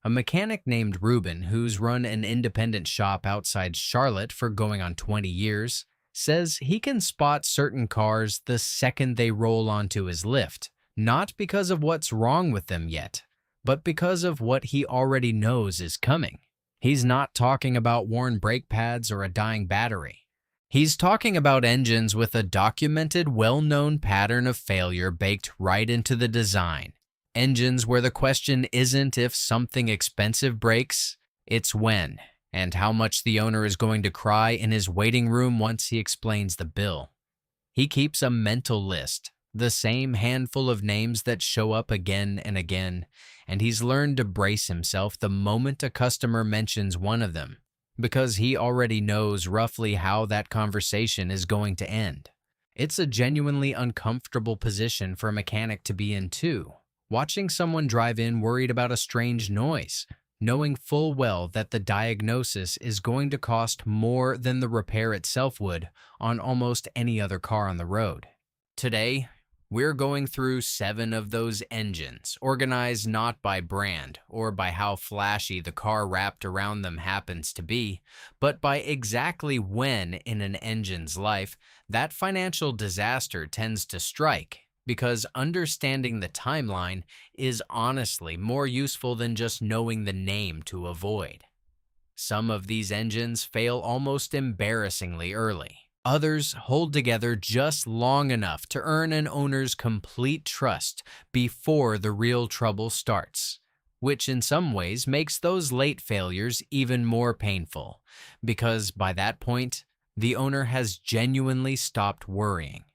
A mechanic named Ruben, who's run an independent shop outside Charlotte for going on 20 years, says he can spot certain cars the second they roll onto his lift, not because of what's wrong with them yet, but because of what he already knows is coming. He's not talking about worn brake pads or a dying battery. He's talking about engines with a documented, well-known pattern of failure baked right into the design. Engines where the question isn't if something expensive breaks, it's when, and how much the owner is going to cry in his waiting room once he explains the bill. He keeps a mental list, the same handful of names that show up again and again, and he's learned to brace himself the moment a customer mentions one of them, because he already knows roughly how that conversation is going to end. It's a genuinely uncomfortable position for a mechanic to be in too, watching someone drive in worried about a strange noise, knowing full well that the diagnosis is going to cost more than the repair itself would on almost any other car on the road. Today, we're going through 7 of those engines, organized not by brand or by how flashy the car wrapped around them happens to be, but by exactly when in an engine's life that financial disaster tends to strike, because understanding the timeline is honestly more useful than just knowing the name to avoid. Some of these engines fail almost embarrassingly early. Others hold together just long enough to earn an owner's complete trust before the real trouble starts, which in some ways makes those late failures even more painful, because by that point, the owner has genuinely stopped worrying.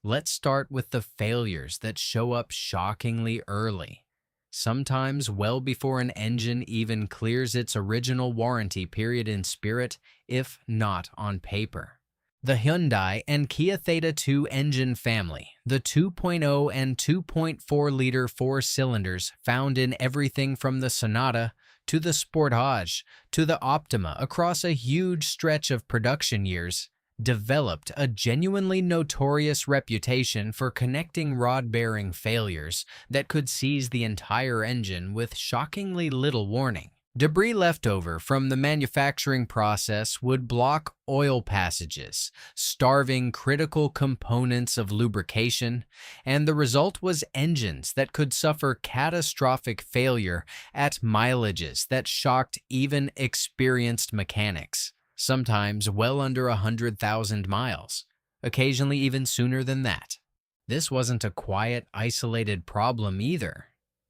Let's start with the failures that show up shockingly early, sometimes well before an engine even clears its original warranty period in spirit, if not on paper. The Hyundai and Kia Theta 2 engine family, the 2.0 and 2.4-liter 4-cylinders found in everything from the Sonata to the Sportage to the Optima across a huge stretch of production years, developed a genuinely notorious reputation for connecting rod-bearing failures that could seize the entire engine with shockingly little warning. Debris left over from the manufacturing process would block oil passages, starving critical components of lubrication, and the result was engines that could suffer catastrophic failure at mileages that shocked even experienced mechanics, sometimes well under 100,000 miles, occasionally even sooner than that. This wasn't a quiet, isolated problem either.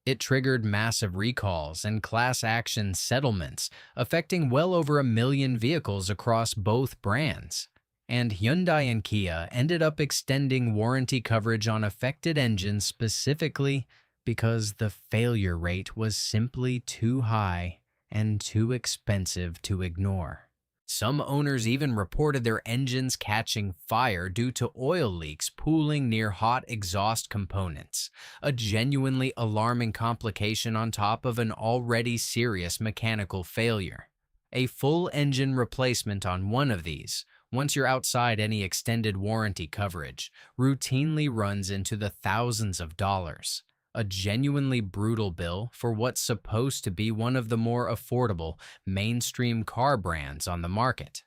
It triggered massive recalls and class action settlements, affecting well over 1 million vehicles across both brands. And Hyundai and Kia ended up extending warranty coverage on affected engines specifically because the failure rate was simply too high and too expensive to ignore. Some owners even reported their engines catching fire due to oil leaks pooling near hot exhaust components, a genuinely alarming complication on top of an already serious mechanical failure. A full engine replacement on one of these, once you're outside any extended warranty coverage, routinely runs into the thousands of dollars. A genuinely brutal bill for what's supposed to be one of the more affordable, mainstream car brands on the market.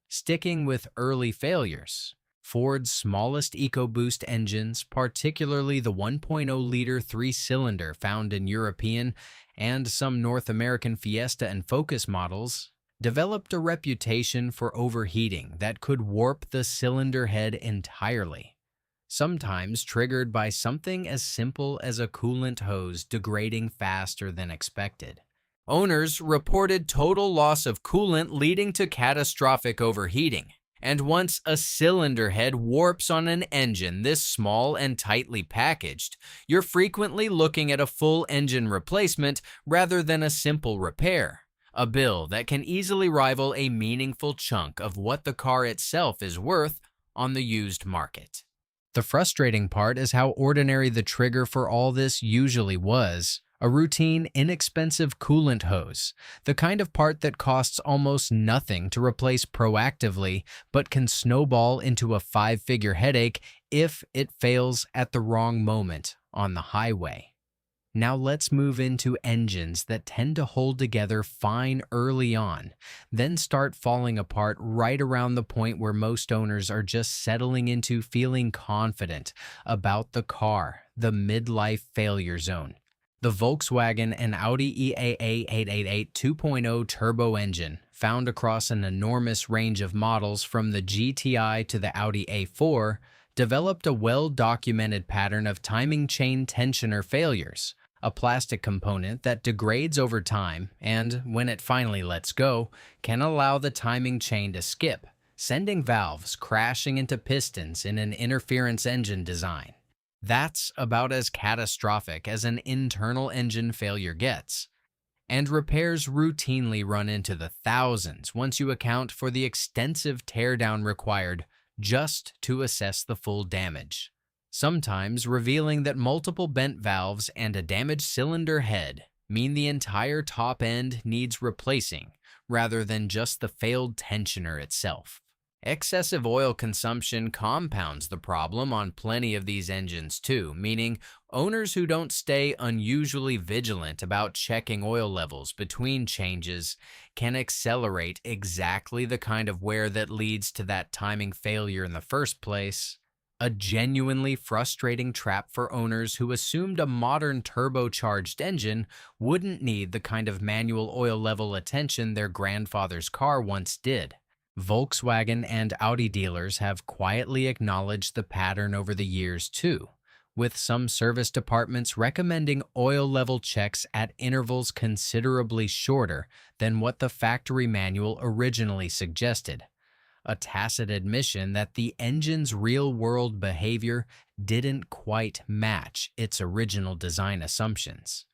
Sticking with early failures, Ford's smallest EcoBoost engines, particularly the 1.0-liter 3-cylinder found in European and some North American Fiesta and Focus models, developed a reputation for overheating that could warp the cylinder head entirely, sometimes triggered by something as simple as a coolant hose degrading faster than expected. Owners reported total loss of coolant leading to catastrophic overheating, and once a cylinder head warps on an engine this small and tightly packaged, you're frequently looking at a full engine replacement rather than a simple repair, a bill that can easily rival a meaningful chunk of what the car itself is worth on the used market. The frustrating part is how ordinary the trigger for all this usually was: a routine, inexpensive coolant hose, the kind of part that costs almost nothing to replace proactively but can snowball into a 5-figure headache if it fails at the wrong moment on the highway. Now let's move into engines that tend to hold together fine early on, then start falling apart right around the point where most owners are just settling into feeling confident about the car, the midlife failure zone. The Volkswagen and Audi EAA 888 2.0 turbo engine, found across an enormous range of models from the GTI to the Audi A4, developed a well-documented pattern of timing chain tensioner failures, a plastic component that degrades over time and, when it finally lets go, can allow the timing chain to skip, sending valves crashing into pistons in an interference engine design. That's about as catastrophic as an internal engine failure gets. And repairs routinely run into the thousands once you account for the extensive teardown required just to assess the full damage, sometimes revealing that multiple bent valves and a damaged cylinder head mean the entire top end needs replacing rather than just the failed tensioner itself. Excessive oil consumption compounds the problem on plenty of these engines too, meaning owners who don't stay unusually vigilant about checking oil levels between changes can accelerate exactly the kind of wear that leads to that timing failure in the first place. A genuinely frustrating trap for owners who assumed a modern turbocharged engine wouldn't need the kind of manual oil level attention their grandfather's car once did. Volkswagen and Audi dealers have quietly acknowledged the pattern over the years too, with some service departments recommending oil level checks at intervals considerably shorter than what the factory manual originally suggested, a tacit admission that the engine's real-world behavior didn't quite match its original design assumptions.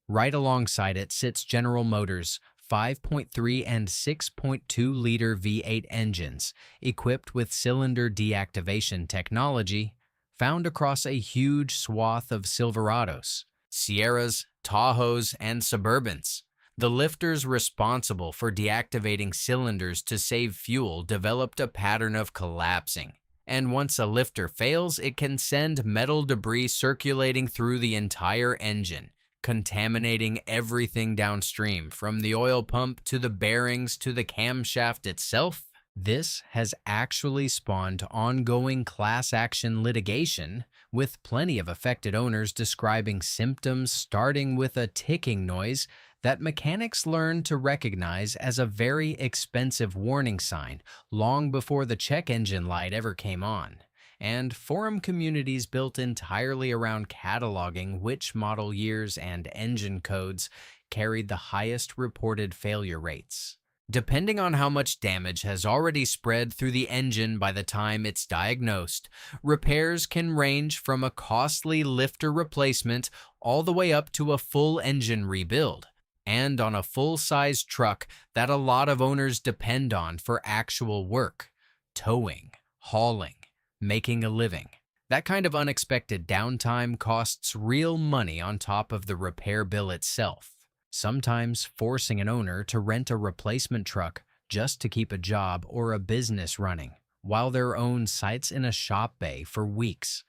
Right alongside it sits General Motors' 5.3 and 6.2-liter V8 engines, equipped with cylinder deactivation technology, found across a huge swath of Silverados, Sierras, Tahoes, and Suburbans. The lifters responsible for deactivating cylinders to save fuel developed a pattern of collapsing, and once a lifter fails, it can send metal debris circulating through the entire engine, contaminating everything downstream, from the oil pump to the bearings to the camshaft itself. This has actually spawned ongoing class action litigation, with plenty of affected owners describing symptoms starting with a ticking noise that mechanics learned to recognize as a very expensive warning sign long before the check engine light ever came on, and forum communities built entirely around cataloging which model years and engine codes carried the highest reported failure rates. Depending on how much damage has already spread through the engine by the time it's diagnosed, repairs can range from a costly lifter replacement all the way up to a full engine rebuild, and on a full-size truck that a lot of owners depend on for actual work, towing, hauling, making a living. That kind of unexpected downtime costs real money on top of the repair bill itself, sometimes forcing an owner to rent a replacement truck just to keep a job or a business running, while their own sits in a shop bay for weeks.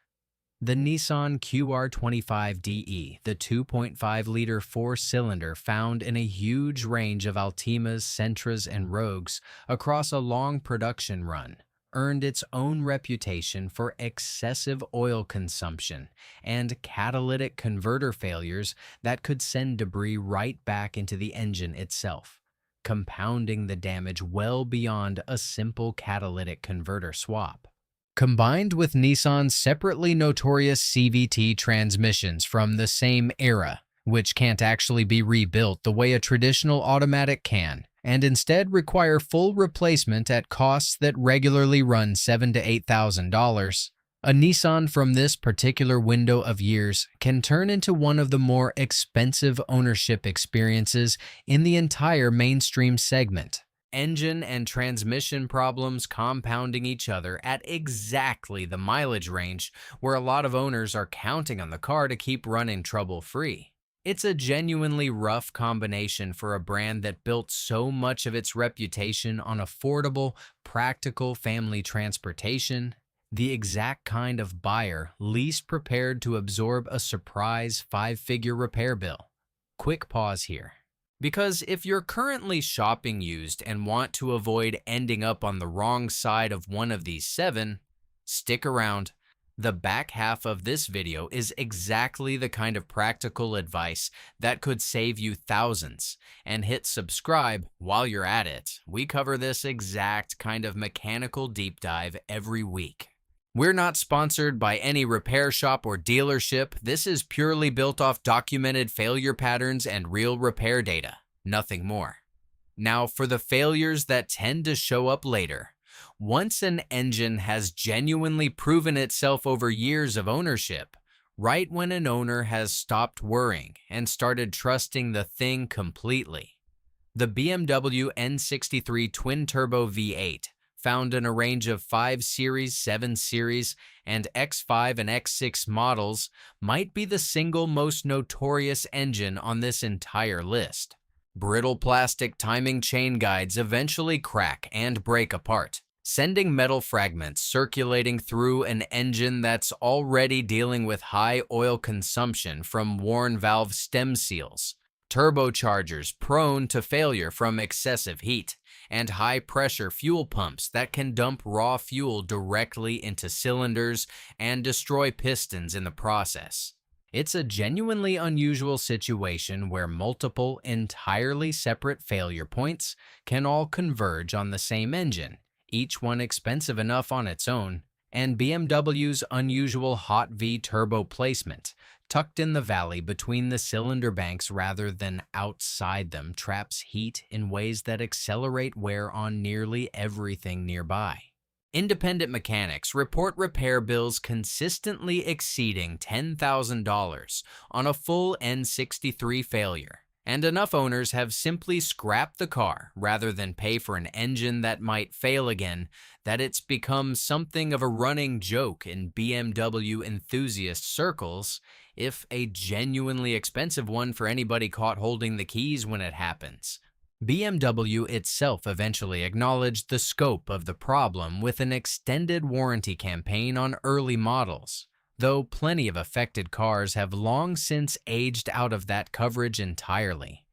The Nissan QR25DE, the 2.5-liter four-cylinder found in a huge range of Altimas, Sentras, and Rogues across a long production run, earned its own reputation for excessive oil consumption and catalytic converter failures that could send debris right back into the engine itself, compounding the damage well beyond a simple catalytic converter swap. Combined with Nissan's separately notorious CVT transmissions from the same era, which can't actually be rebuilt the way a traditional automatic can, and instead require full replacement at costs that regularly run $7,000 to $8,000, a Nissan from this particular window of years can turn into one of the more expensive ownership experiences in the entire mainstream segment. Engine and transmission problems compounding each other at exactly the mileage range where a lot of owners are counting on the car to keep running trouble-free. It's a genuinely rough combination for a brand that built so much of its reputation on affordable, practical family transportation The exact kind of buyer least prepared to absorb a surprise five-figure repair bill. Quick pause here. Because if you're currently shopping used and want to avoid ending up on the wrong side of one of these seven, stick around. The back half of this video is exactly the kind of practical advice that could save you thousands. And hit subscribe while you're at it. We cover this exact kind of mechanical deep dive every week. We're not sponsored by any repair shop or dealership. This is purely built off documented failure patterns and real repair data, nothing more. Now, for the failures that tend to show up later. Once an engine has genuinely proven itself over years of ownership, right when an owner has stopped worrying and started trusting the thing completely. The BMW N63 twin-turbo V8, found in a range of 5 Series, 7 Series, and X5 and X6 models, might be the single most notorious engine on this entire list. Brittle plastic timing chain guides eventually crack and break apart, sending metal fragments circulating through an engine that's already dealing with high oil consumption from worn valve stem seals, turbochargers prone to failure from excessive heat, and high-pressure fuel pumps that can dump raw fuel directly into cylinders and destroy pistons in the process. It's a genuinely unusual situation where multiple, entirely separate failure points can all converge on the same engine, each one expensive enough on its own, and BMW's unusual hot V turbo placement, tucked in the valley between the cylinder banks rather than outside them, traps heat in ways that accelerate wear on nearly everything nearby. Independent mechanics report repair bills consistently exceeding $10,000 on a full N63 failure. And enough owners have simply scrapped the car rather than pay for an engine that might fail again that it's become something of a running joke in BMW enthusiast circles, if a genuinely expensive one for anybody caught holding the keys when it happens. BMW itself eventually acknowledged the scope of the problem with an extended warranty campaign on early models, though plenty of affected cars have long since aged out of that coverage entirely.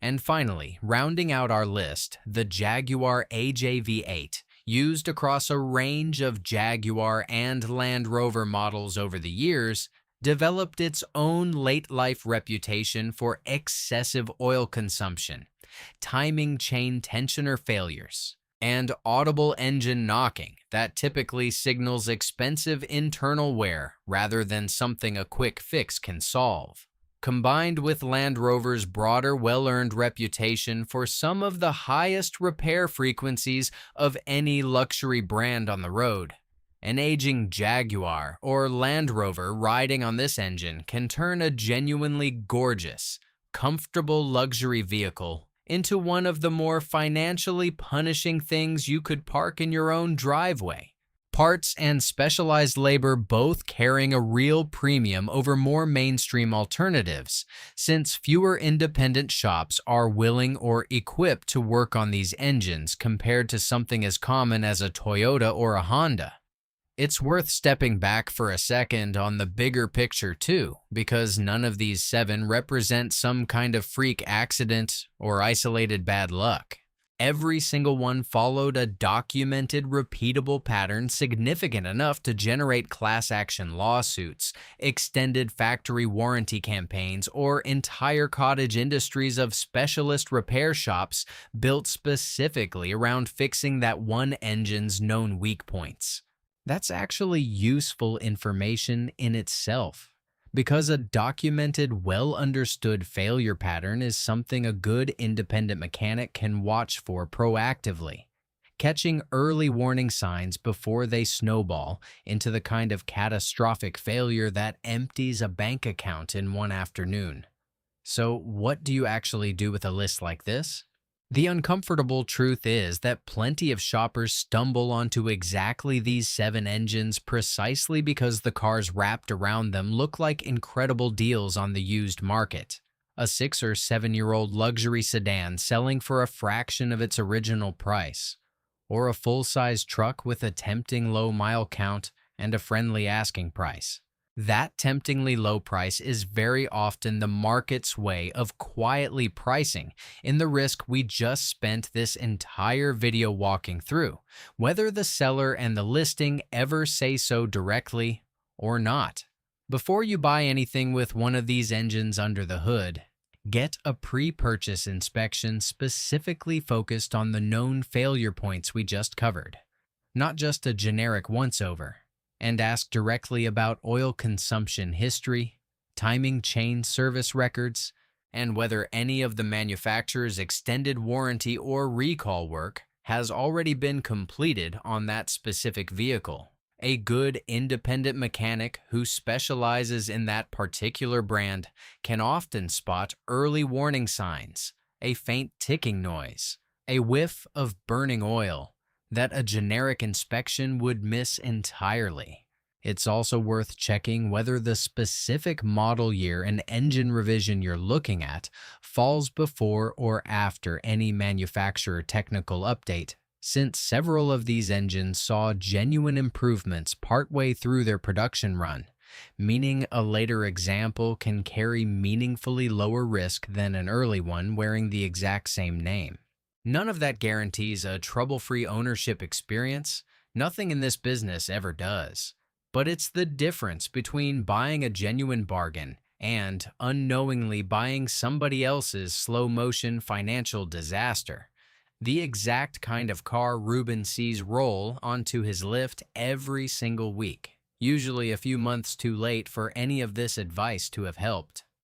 And finally, rounding out our list, the Jaguar AJ-V8, used across a range of Jaguar and Land Rover models over the years, developed its own late-life reputation for excessive oil consumption, timing chain tensioner failures, and audible engine knocking that typically signals expensive internal wear rather than something a quick fix can solve. Combined with Land Rover's broader, well-earned reputation for some of the highest repair frequencies of any luxury brand on the road, an aging Jaguar or Land Rover riding on this engine can turn a genuinely gorgeous, comfortable luxury vehicle into one of the more financially punishing things you could park in your own driveway. Parts and specialized labor both carrying a real premium over more mainstream alternatives, since fewer independent shops are willing or equipped to work on these engines compared to something as common as a Toyota or a Honda. It's worth stepping back for a second on the bigger picture too, because none of these seven represent some kind of freak accident or isolated bad luck. Every single one followed a documented, repeatable pattern significant enough to generate class action lawsuits, extended factory warranty campaigns, or entire cottage industries of specialist repair shops built specifically around fixing that one engine's known weak points. That's actually useful information in itself, because a documented, well-understood failure pattern is something a good independent mechanic can watch for proactively, catching early warning signs before they snowball into the kind of catastrophic failure that empties a bank account in one afternoon. So, what do you actually do with a list like this? The uncomfortable truth is that plenty of shoppers stumble onto exactly these seven engines precisely because the cars wrapped around them look like incredible deals on the used market. A 6 or 7-year-old luxury sedan selling for a fraction of its original price, or a full-size truck with a tempting low mile count and a friendly asking price. That temptingly low price is very often the market's way of quietly pricing in the risk we just spent this entire video walking through, whether the seller and the listing ever say so directly or not. Before you buy anything with one of these engines under the hood, get a pre-purchase inspection specifically focused on the known failure points we just covered, not just a generic once-over, and ask directly about oil consumption history, timing chain service records, and whether any of the manufacturer's extended warranty or recall work has already been completed on that specific vehicle. A good independent mechanic who specializes in that particular brand can often spot early warning signs, a faint ticking noise, a whiff of burning oil, that a generic inspection would miss entirely. It's also worth checking whether the specific model year and engine revision you're looking at falls before or after any manufacturer technical update, since several of these engines saw genuine improvements partway through their production run, meaning a later example can carry meaningfully lower risk than an early one wearing the exact same name. None of that guarantees a trouble-free ownership experience. Nothing in this business ever does. But it's the difference between buying a genuine bargain and unknowingly buying somebody else's slow-motion financial disaster. The exact kind of car Ruben sees roll onto his lift every single week, usually a few months too late for any of this advice to have helped.